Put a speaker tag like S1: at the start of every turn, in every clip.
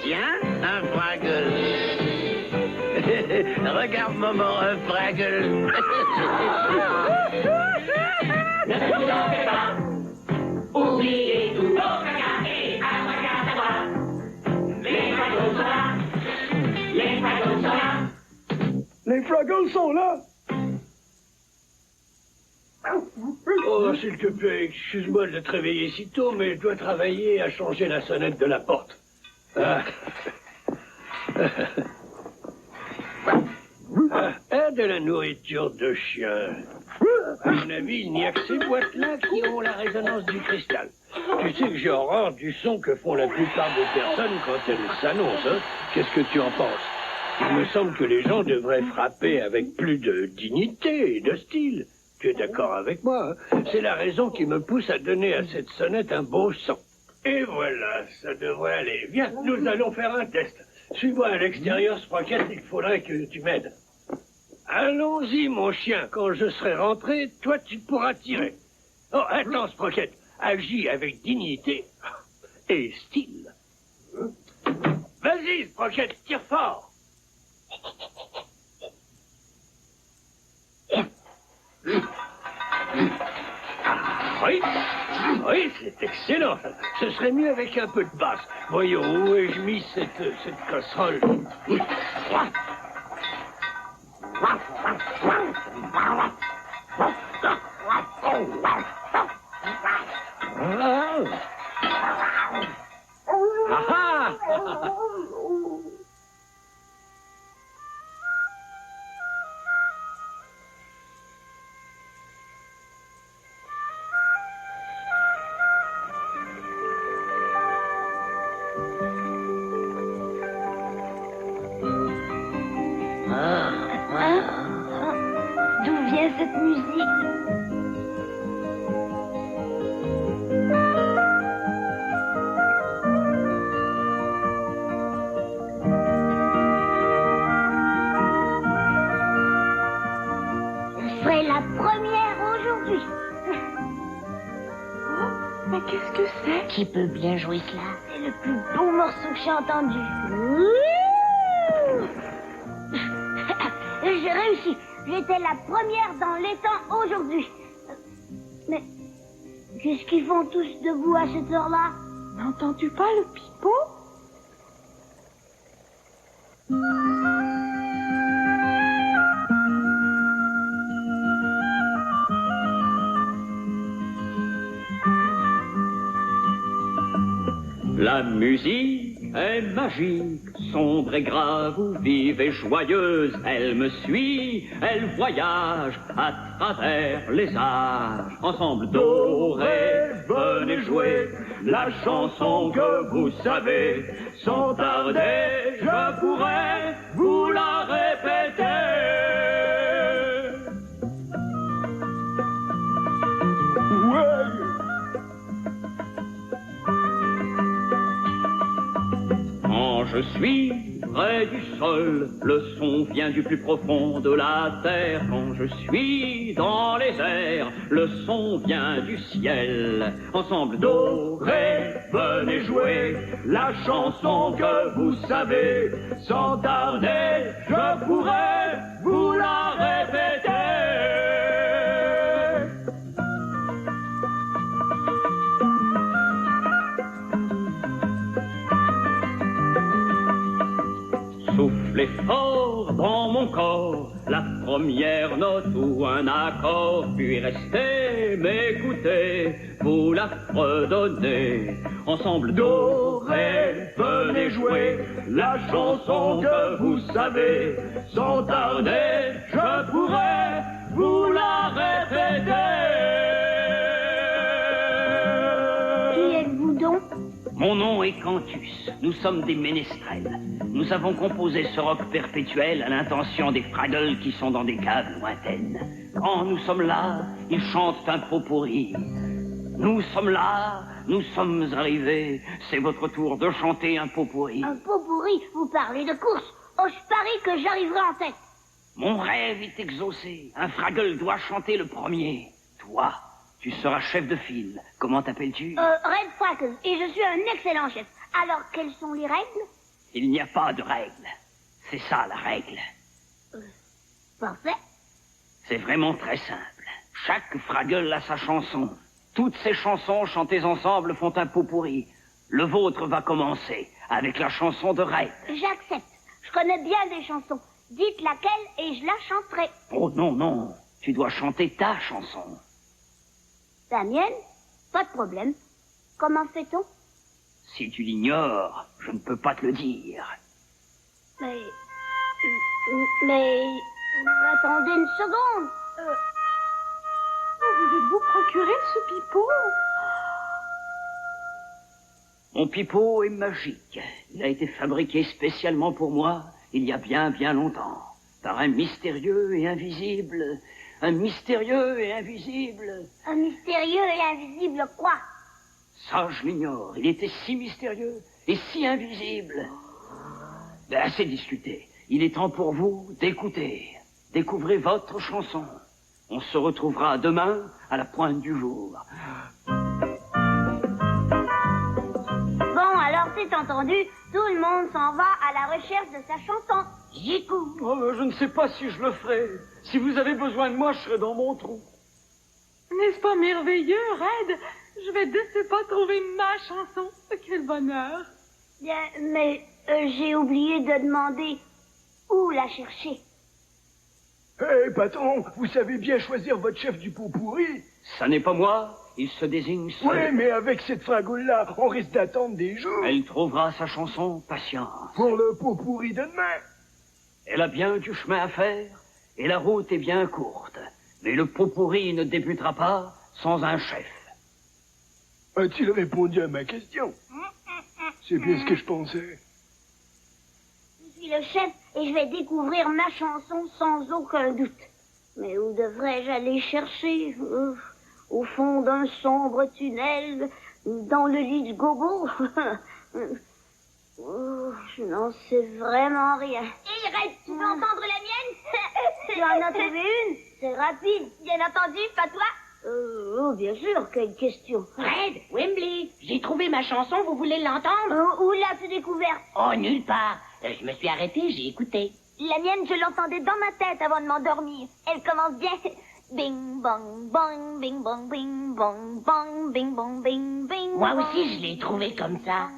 S1: Tiens, un Fraggle. Regarde, maman, un Fraggle.
S2: Ne vous en faites pas. Oubliez tout. Caca et abracadabra. Les Fraggles sont là. Les Fraggles sont là.
S3: Les Fraggles sont là.
S4: Oh, s'il te plaît, excuse-moi de te réveiller si tôt, mais je dois travailler à changer la sonnette de la porte. Ah. De la nourriture de chien. À mon avis, il n'y a que ces boîtes-là qui ont la résonance du cristal. Tu sais que j'ai horreur du son que font la plupart des personnes quand elles s'annoncent. Hein? Qu'est-ce que tu en penses? Il me semble que les gens devraient frapper avec plus de dignité et de style. Tu es d'accord avec moi, hein? C'est la raison qui me pousse à donner à cette sonnette un beau son. Et voilà, ça devrait aller. Viens, nous allons faire un test. Suis-moi à l'extérieur, Sprocket, il faudrait que tu m'aides. Allons-y, mon chien. Quand je serai rentré, toi, tu pourras tirer. Oh, attends, Sprocket. Agis avec dignité et style. Vas-y, Sprocket, tire fort. Oui, oui, c'est excellent. Ce serait mieux avec un peu de basse. Voyons, où ai-je mis cette casserole?
S5: D'où vient cette musique? Je serai la première aujourd'hui.
S6: Oh, mais qu'est-ce que c'est?
S5: Qui peut bien jouer cela? C'est le plus beau morceau que j'ai entendu. J'ai réussi. J'étais la première dans l'étang aujourd'hui. Mais qu'est-ce qu'ils font tous debout à cette heure-là?
S6: N'entends-tu pas le pipeau?
S7: La musique est magique, sombre et grave ou vive et joyeuse. Elle me suit, elle voyage à travers les âges. Ensemble, do, ré, venez jouer la chanson que vous savez. Sans tarder, je pourrais vous la répéter. Quand je suis près du sol, le son vient du plus profond de la terre. Quand je suis dans les airs, le son vient du ciel. Ensemble, do, ré, venez jouer la chanson que vous savez. Sans tarder, je pourrais vous la répéter. Soufflez fort dans mon corps la première note ou un accord, puis restez m'écouter, vous la fredonnez. Ensemble, do, ré, venez jouer la chanson que vous savez. Sans tarder, je pourrais vous la répéter.
S5: Qui êtes-vous donc?
S1: Mon nom est Cantus. Nous sommes des ménestrels. Nous avons composé ce rock perpétuel à l'intention des Fraggles qui sont dans des caves lointaines. Quand nous sommes là, ils chantent un pot pourri. Nous sommes là, nous sommes arrivés. C'est votre tour de chanter un pot pourri.
S5: Un pot pourri? Vous parlez de course? Oh, je parie que j'arriverai en tête.
S1: Mon rêve est exaucé. Un Fraggle doit chanter le premier. Toi, tu seras chef de file. Comment t'appelles-tu?
S5: Red Fraggle, et je suis un excellent chef. Alors, quelles sont les règles?
S1: Il n'y a pas de règle. C'est ça, la règle.
S5: Parfait.
S1: C'est vraiment très simple. Chaque Fraggle a sa chanson. Toutes ces chansons chantées ensemble font un pot pourri. Le vôtre va commencer avec la chanson de Red.
S5: J'accepte. Je connais bien des chansons. Dites laquelle et je la chanterai.
S1: Oh non, non. Tu dois chanter ta chanson.
S5: La mienne? Pas de problème. Comment fait-on?
S1: Si tu l'ignores, je ne peux pas te le dire.
S5: Mais... Attendez une seconde.
S6: Pouvez-vous procurer ce pipeau?
S1: Mon pipeau est magique. Il a été fabriqué spécialement pour moi il y a bien, bien longtemps. Par un mystérieux et invisible... Un mystérieux et invisible...
S5: Un mystérieux et invisible quoi?
S1: Ça, je l'ignore. Il était si mystérieux et si invisible. Ben, assez discuté. Il est temps pour vous d'écouter. Découvrez votre chanson. On se retrouvera demain à la pointe du jour.
S5: Bon, alors c'est entendu. Tout le monde s'en va à la recherche de sa chanson. J'y cours.
S7: Oh, je ne sais pas si je le ferai. Si vous avez besoin de moi, je serai dans mon trou.
S6: N'est-ce pas merveilleux, Red? Je vais de ce pas trouver ma chanson. Quel bonheur.
S5: Bien, mais j'ai oublié de demander où la chercher.
S4: Hé, patron, vous savez bien choisir votre chef du pot pourri?
S1: Ça n'est pas moi. Il se désigne seul.
S4: Ouais, mais avec cette Fraggle-là, on risque d'attendre des jours.
S1: Elle trouvera sa chanson, patience.
S4: Pour le pot pourri de demain.
S1: Elle a bien du chemin à faire, et la route est bien courte. Mais le pot pourri ne débutera pas sans un chef.
S4: A-t-il répondu à ma question? C'est bien ce que je pensais.
S5: Je suis le chef et je vais découvrir ma chanson sans aucun doute. Mais où devrais-je aller chercher? Au fond d'un sombre tunnel, dans le lit de Gogo? Je n'en sais vraiment rien. Hé, Red, tu veux entendre la mienne? Tu en as trouvé une? C'est rapide. Bien entendu, pas toi? Oh, bien sûr, quelle question.
S2: Red, Wembley, j'ai trouvé ma chanson, vous voulez l'entendre?
S5: Où l'as-tu découverte?
S2: Oh, nulle part. Je me suis arrêté, j'ai écouté.
S5: La mienne, je l'entendais dans ma tête avant de m'endormir. Elle commence bien. Bing bong bong, bing bong bing bong bong, bing bong bing bing.
S2: Moi aussi, je l'ai trouvée comme ça.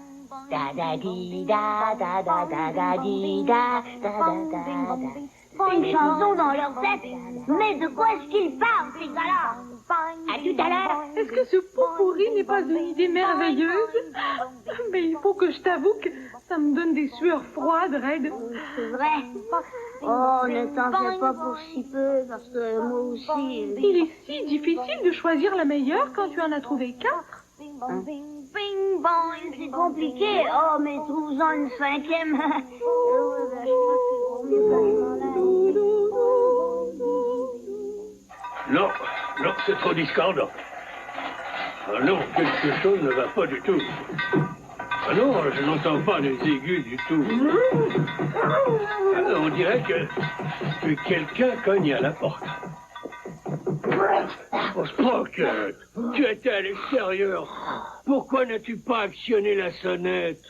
S2: Da da di da da da da da di da da da da da.
S5: Une chanson dans leur tête. Mais de quoi est-ce qu'ils parlent, ces gars-là?
S2: À tout à l'heure.
S6: Est-ce que ce pot pourri n'est pas une idée merveilleuse? Mais il faut que je t'avoue que ça me donne des sueurs froides, Red.
S5: C'est vrai. Oh, ne t'en fais pas pour si peu, parce que moi aussi...
S6: Il est si difficile de choisir la meilleure quand tu en as trouvé 4.
S5: Bing bong, c'est compliqué. Oh, mais trouve-en une cinquième.
S4: Non, non, c'est trop discordant. Ah non, quelque chose ne va pas du tout. Ah non, je n'entends pas les aigus du tout. Ah, on dirait que quelqu'un cogne à la porte. Oh, Sprocket, tu étais à l'extérieur. Pourquoi n'as-tu pas actionné la sonnette?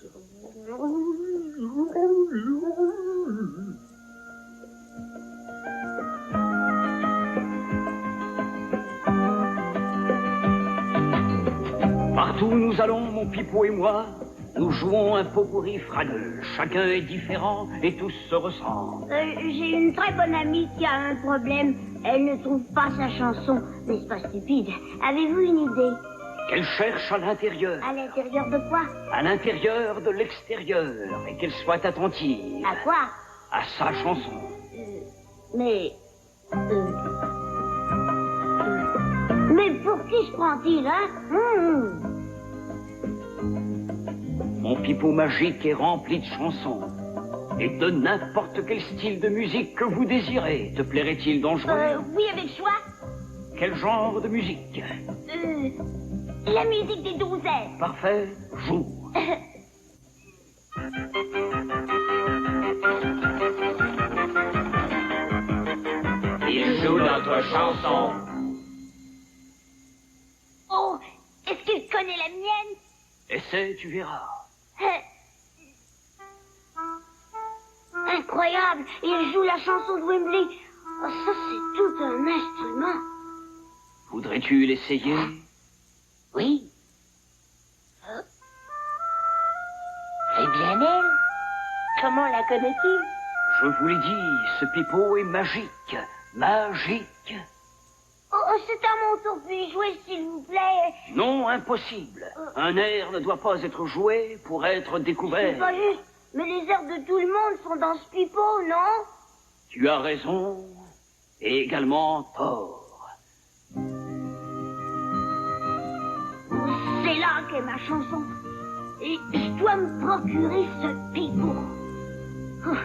S1: Partout où nous allons, mon pipeau et moi, nous jouons un pot pourri Fraggle. Chacun est différent et tous se ressemblent.
S5: J'ai une très bonne amie qui a un problème. Elle ne trouve pas sa chanson. N'est-ce pas stupide? Avez-vous une idée?
S1: Qu'elle cherche à l'intérieur.
S5: À l'intérieur de quoi?
S1: À l'intérieur de l'extérieur. Et qu'elle soit attentive.
S5: À quoi?
S1: À sa chanson.
S5: Mais pour qui se prend-il, hein?
S1: Mon pipeau magique est rempli de chansons. Et de n'importe quel style de musique que vous désirez. Te plairait-il d'en jouer?
S5: Oui, avec choix.
S1: Quel genre de musique?
S5: La musique des 12 airs.
S1: Parfait, joue.
S2: joue notre chanson.
S5: Oh, est-ce qu'il connaît la mienne?
S1: Essaie, tu verras.
S5: Incroyable, il joue la chanson de Wembley. Oh, ça, c'est tout un instrument.
S1: Voudrais-tu l'essayer?
S5: Oui. C'est bien elle. Comment la connaît-il?
S1: Je vous l'ai dit, ce pipeau est magique. Magique.
S5: Oh, c'est à mon tour, puis jouer, s'il vous plaît.
S1: Non, impossible. Un air ne doit pas être joué pour être
S5: C'est
S1: découvert.
S5: pas juste, mais les airs de tout le monde sont dans ce pipeau, non?
S1: Tu as raison et également tort.
S5: C'est là qu'est ma chanson. Et je dois me procurer ce pipeau. Oh.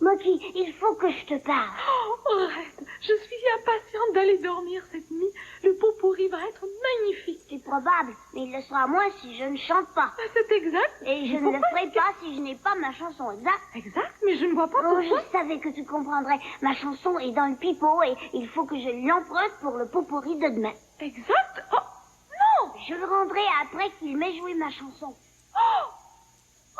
S5: Moki, il faut que je te parle.
S6: Oh, Red, je suis impatiente d'aller dormir cette nuit. Le pot pourri va être magnifique.
S5: C'est probable, mais il le sera moins si je ne chante pas.
S6: Ah, c'est exact.
S5: Et je ne le ferai pas si je n'ai pas ma chanson exacte.
S6: Exact, mais je ne vois pas
S5: Oh,
S6: pourquoi.
S5: je savais que tu comprendrais. Ma chanson est dans le pipeau et il faut que je l'emprunte pour le pot pourri de demain.
S6: Exact. Oh, non.
S5: Je le rendrai après qu'il m'ait joué ma chanson.
S6: Oh,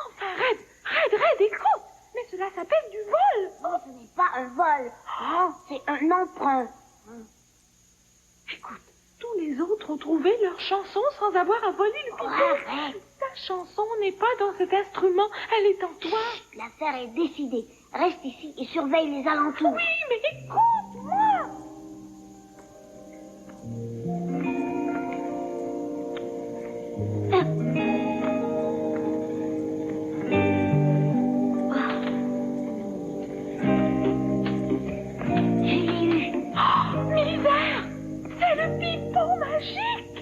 S6: enfin, Red, écoute. Mais cela s'appelle du vol.
S5: Oh, ce n'est pas un vol. Non, c'est un emprunt.
S6: Écoute, tous les autres ont trouvé leur chanson sans avoir à voler le
S5: Oh,
S6: pipeau.
S5: arrête.
S6: Ta chanson n'est pas dans cet instrument, elle est en toi.
S5: L'affaire est décidée. Reste ici et surveille les alentours.
S6: Oui, mais écoute-moi.
S5: Je l'ai eu.
S6: Militaire, c'est le pipeau magique.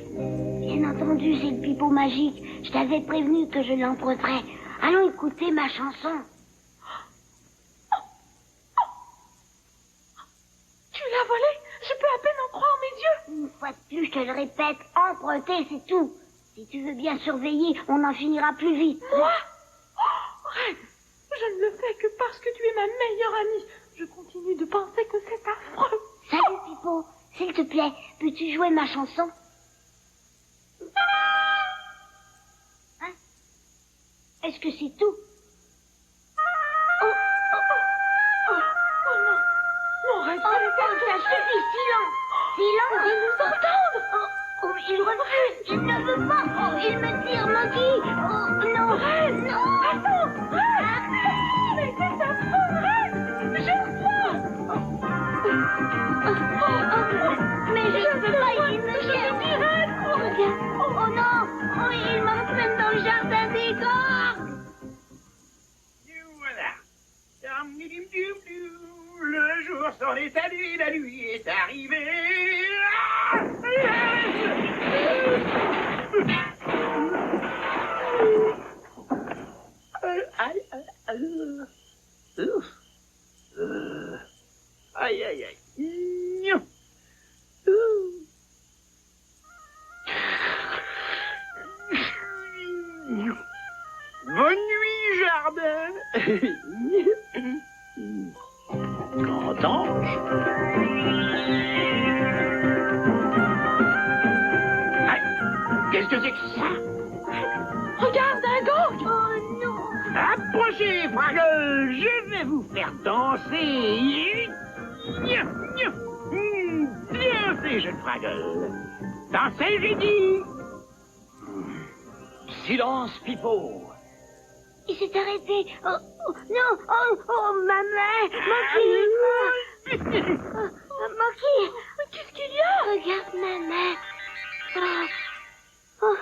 S5: Bien entendu, c'est le pipeau magique. Je t'avais prévenu que je l'emprunterais. Allons écouter ma chanson.
S6: Tu l'as volé. Je peux à peine en croire mes yeux.
S5: Une fois de plus, je te le répète, emprunter, c'est tout. Si tu veux bien surveiller, on en finira plus vite.
S6: Moi? Oh, Red, je ne le fais que parce que tu es ma meilleure amie. Je continue de penser que c'est affreux.
S5: Salut, Pipo. S'il te plaît, peux-tu jouer ma chanson? Hein? Est-ce que c'est tout?
S6: Non, Red,
S5: Oh, ça suffit, silence! Silence!
S6: de nous entendre.
S5: Oh, il refuse! Il ne veut pas! Oh, il me tire, Moki! Oh, non! Non!
S6: Attends, Red. Mais c'est affreux, Red. Jette-moi.
S5: Mais je ne peux pas, il me tire! Oh, regarde! Oh non! Oh, il m'entraîne dans le jardin des gorges!
S4: Et voilà. Le jour s'en est allé, la nuit est arrivée. Aïe, aïe, aïe. Bonne nuit, jardin. Grand ange. Qu'est-ce que c'est que ça?
S6: Regarde, un gorge.
S5: Oh non!
S4: Approchez, Fraggle, je vais vous faire danser. Bien fait, jeune Fraggle. Dansez, j'ai dit.
S1: Silence, pipeau.
S5: Il s'est arrêté! Oh, oh, non! Oh, ma main! Moki! Moki!
S6: Qu'est-ce qu'il y a?
S5: Regarde ma main! Oh.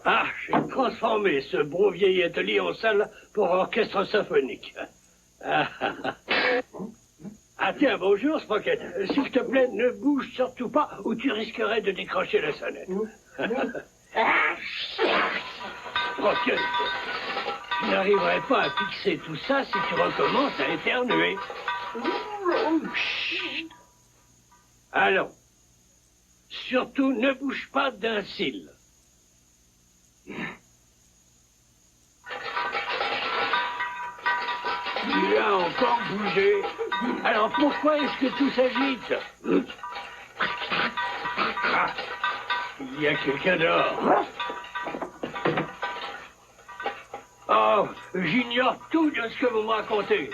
S4: Ah, j'ai transformé ce bon vieil atelier en salle pour orchestre symphonique. Ah tiens, bonjour, Sprocket. S'il te plaît, ne bouge surtout pas ou tu risquerais de décrocher la sonnette. Sprocket, je n'arriverai pas à fixer tout ça si tu recommences à éternuer. Chut. Allons. Surtout, ne bouge pas d'un cil. Il a encore bougé. Alors pourquoi est-ce que tout s'agite? Ah, il y a quelqu'un dehors. Oh, j'ignore tout de ce que vous me racontez.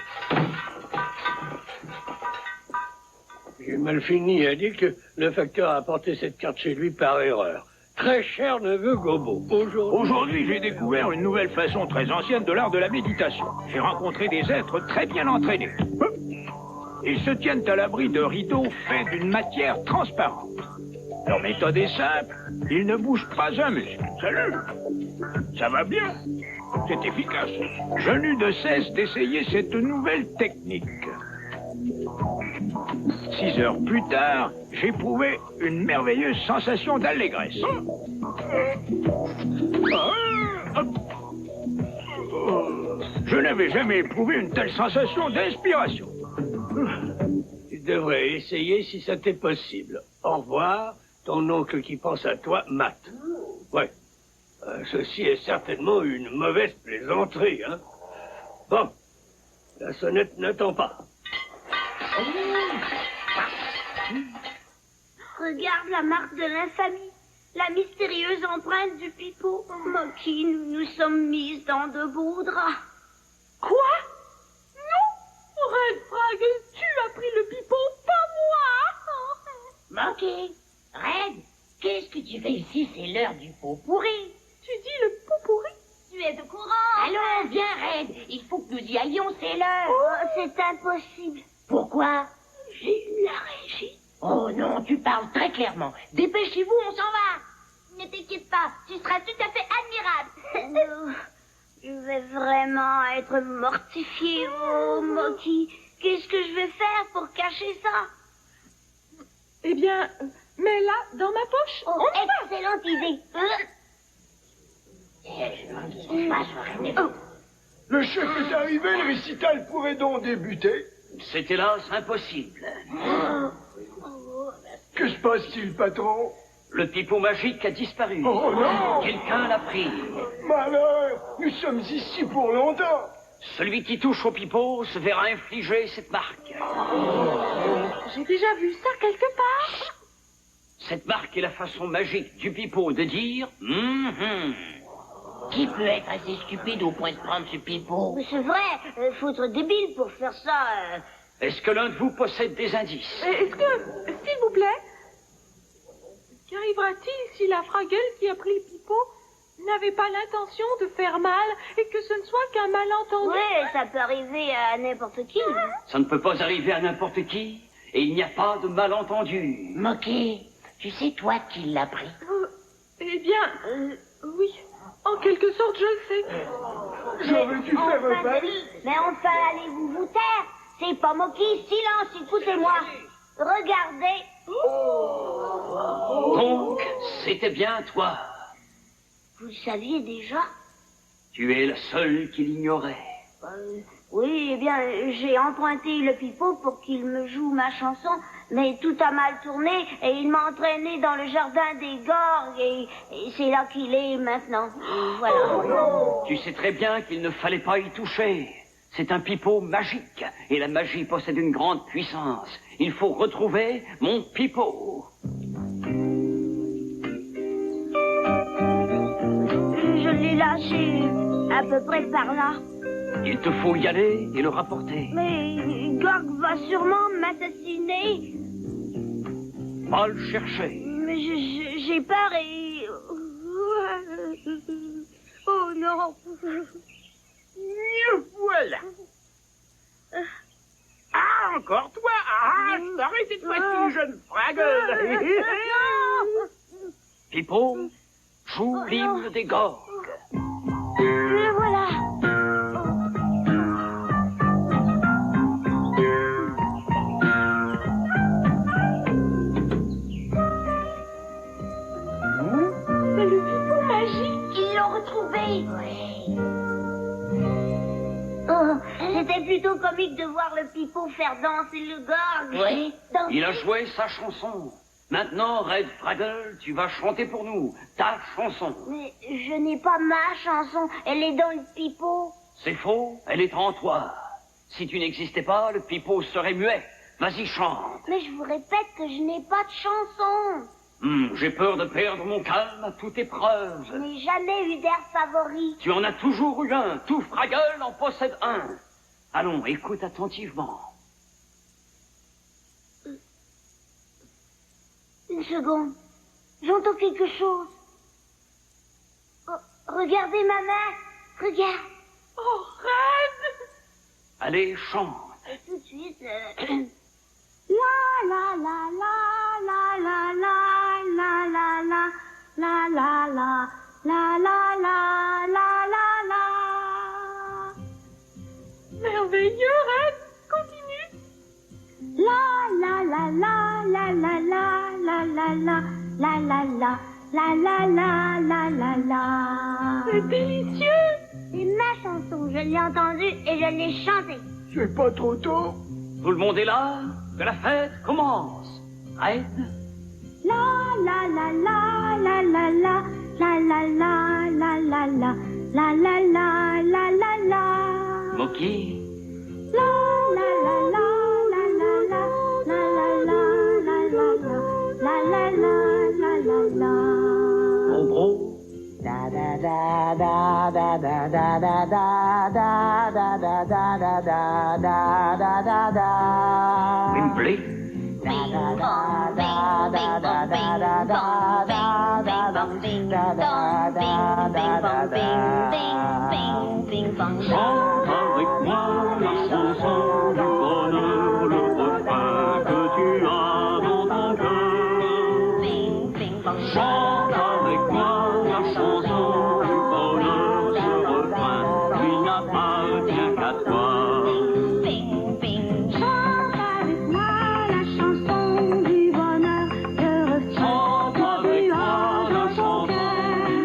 S4: J'ai mal fini a dit que le facteur a apporté cette carte chez lui par erreur. Très cher neveu Gobo.
S3: Aujourd'hui, j'ai découvert une nouvelle façon très ancienne de l'art de la méditation. J'ai rencontré des êtres très bien entraînés. Ils se tiennent à l'abri de rideaux faits d'une matière transparente. Leur méthode est simple, ils ne bougent pas un muscle. Salut! Ça va bien? C'est efficace. Je n'eus de cesse d'essayer cette nouvelle technique. 6 heures plus tard, j'éprouvais une merveilleuse sensation d'allégresse. Je n'avais jamais éprouvé une telle sensation d'inspiration.
S4: Tu devrais essayer si ça t'est possible. Au revoir, ton oncle qui pense à toi, Matt. Ouais. Ceci est certainement une mauvaise plaisanterie, hein. Bon. La sonnette n'attend pas.
S5: Regarde la marque de l'infamie. La mystérieuse empreinte du pipeau. Moki, nous nous sommes mises dans de beaux draps.
S6: Quoi? Non! Red Fraggle, tu as pris le pipeau, pas moi!
S2: Monkey, Red, qu'est-ce que tu fais ici? C'est l'heure du pot pourri.
S6: Tu dis le pot pourri?
S5: Tu es de courant.
S2: Allons, viens, Red. Il faut que nous y allions, c'est l'heure.
S5: Oh, c'est impossible.
S2: Pourquoi?
S5: J'ai eu la régie.
S2: Oh non, tu parles très clairement. Dépêchez-vous, on s'en va.
S5: Ne t'inquiète pas, tu seras tout à fait admirable. Je vais vraiment être mortifiée, oh Moki. Qu'est-ce que je vais faire pour cacher ça?
S6: Eh bien, mets-la dans ma poche.
S5: Oh, excellente idée.
S8: Le chef est arrivé, le récital pourrait donc débuter.
S1: C'est hélas impossible.
S8: Que se passe-t-il, patron?
S1: Le pipeau magique a disparu.
S8: Oh non!
S1: Quelqu'un l'a pris.
S8: Malheur! Nous sommes ici pour longtemps.
S1: Celui qui touche au pipeau se verra infliger cette marque.
S6: J'ai déjà vu ça quelque part.
S1: Cette marque est la façon magique du pipeau de dire
S2: Qui peut être assez stupide au point de prendre ce pipeau?
S5: Mais c'est vrai, faut être débile pour faire ça.
S1: Est-ce que l'un de vous possède des indices?
S6: Est-ce que, s'il vous plaît, qu'arrivera-t-il si la Fraggle qui a pris le pipeau n'avait pas l'intention de faire mal et que ce ne soit qu'un malentendu?
S5: Oui, ça peut arriver à n'importe qui.
S1: Ça ne peut pas arriver à n'importe qui, et il n'y a pas de malentendu.
S2: Monkey, tu sais toi qui l'a pris?
S6: Eh bien, oui. En quelque sorte, je le sais.
S8: J'aurais dû faire un pari.
S5: Mais enfin, allez-vous vous taire. C'est pas Moki, silence, écoutez-moi. Regardez.
S1: Donc, c'était bien toi.
S5: Vous le saviez déjà?
S1: Tu es la seule qui l'ignorait.
S5: Oui, eh bien, j'ai emprunté le pipeau pour qu'il me joue ma chanson, mais tout a mal tourné et il m'a entraîné dans le jardin des gorgues et c'est là qu'il est maintenant. Et voilà.
S1: Tu sais très bien qu'il ne fallait pas y toucher. C'est un pipeau magique et la magie possède une grande puissance. Il faut retrouver mon pipeau.
S5: Je l'ai lâché à peu près par là.
S1: Il te faut y aller et le rapporter.
S5: Mais Gorg va sûrement m'assassiner.
S1: Va le chercher.
S5: Mais j'ai peur et... Oh non.
S3: Voilà. Ah, encore toi? Ah, je t'aurais cette fois-ci, jeune Fraggle.
S1: Pipeau, joue l'hymne des gorgues.
S5: Le voilà.
S6: C'est le pipeau magique.
S5: Ils l'ont retrouvé. Oh, c'était plutôt comique de voir le pipeau faire danser le gorge.
S2: Oui.
S1: Il a joué sa chanson. Maintenant, Red Fraggle, tu vas chanter pour nous ta chanson.
S5: Mais je n'ai pas ma chanson, elle est dans le pipeau.
S1: C'est faux, elle est en toi. Si tu n'existais pas, le pipeau serait muet. Vas-y, chante.
S5: Mais je vous répète que je n'ai pas de chanson.
S1: J'ai peur de perdre mon calme à toute épreuve.
S5: Je n'ai jamais eu d'air favori.
S1: Tu en as toujours eu un. Tout Fraggle en possède un. Allons, écoute attentivement.
S5: Une seconde. J'entends quelque chose. Oh, regardez ma main. Regarde.
S6: Oh, Red!
S1: Allez, chante.
S5: Et tout de suite... La la la la la la la la la la la la la la la la la la la.
S6: Merveilleux, Red! Continue!
S5: La la la la la la la la la la la la la la la la la la.
S6: C'est délicieux!
S5: C'est ma chanson, je l'ai entendue et je l'ai chantée.
S8: C'est pas trop tôt?
S1: Tout le monde est là. Que la fête commence. Red.
S5: La la la la la la la la la la la la la la la la la la la.
S1: Moki.
S5: La la la la la la la la la la la la la la la la la la.
S1: Bombro.
S9: Da da da da da da da da da da da da da da da da da da da.
S1: Wembley.
S5: Bing bong, bing bing bong, bing bong, bing bing bong, bing dong, bing bing bong, bing bing bing bing bong.
S7: Chante avec moi la chanson du bonheur, le refrain que tu as dans ton cœur.
S5: Bing bing bong.
S7: Chante avec moi la chanson du bonheur, ce refrain qui n'appartient qu'à toi.
S5: Bing bing. Chante avec moi la chanson du bonheur, le refrain que tu as dans ton cœur.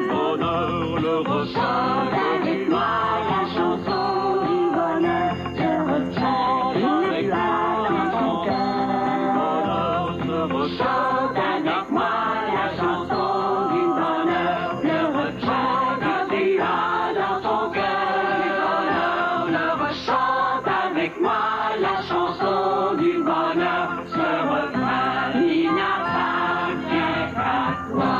S7: Bonheur, le refrain
S5: Chante avec moi la chanson du bonheur, le refrain que tu as dans ton cœur.
S7: chante avec moi la chanson du bonheur, le refrain que tu as dans ton cœur. Le rechante avec moi la chanson du bonheur, ce refrain qui n'appartient qu'à toi.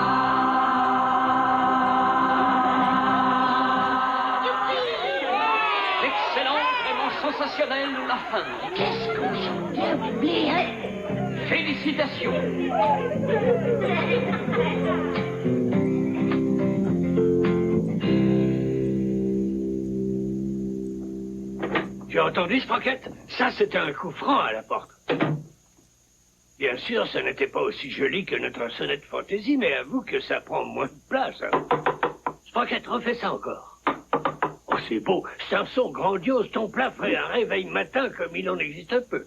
S1: Excellent, vraiment sensationnel, la fin.
S5: Qu'est-ce qu'on chante bien, Wembley, hein?
S1: Félicitations.
S4: Tu as entendu, Sprocket? Ça, c'était un coup franc à la porte. Bien sûr, ça n'était pas aussi joli que notre sonnette fantaisie, mais avoue que ça prend moins de place. Hein. Sprocket, refais ça encore. Oh, c'est beau. C'est un son grandiose. Ton plat ferait un réveil matin comme il en existe peu.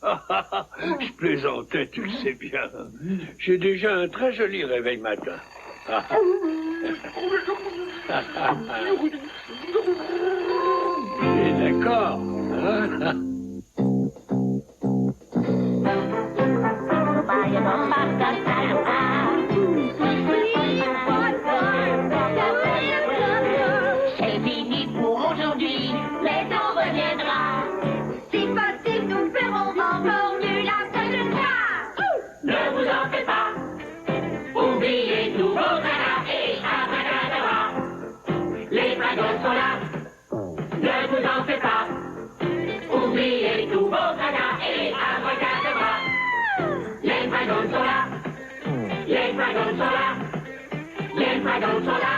S4: Je plaisantais, tu le sais bien. J'ai déjà un très joli réveil matin. Et d'accord. Hein?
S2: C'est fini pour aujourd'hui, mais on reviendra. Si facile, nous ferons encore du la prochaine fois. Ne vous en faites pas, oubliez tous vos tracas et abracadabra. Les Fraggles sont là, ne vous en faites pas, oubliez tous vos tracas et abracadabra. Les Fraggles sont là, les Fraggles sont là, les Fraggles sont là.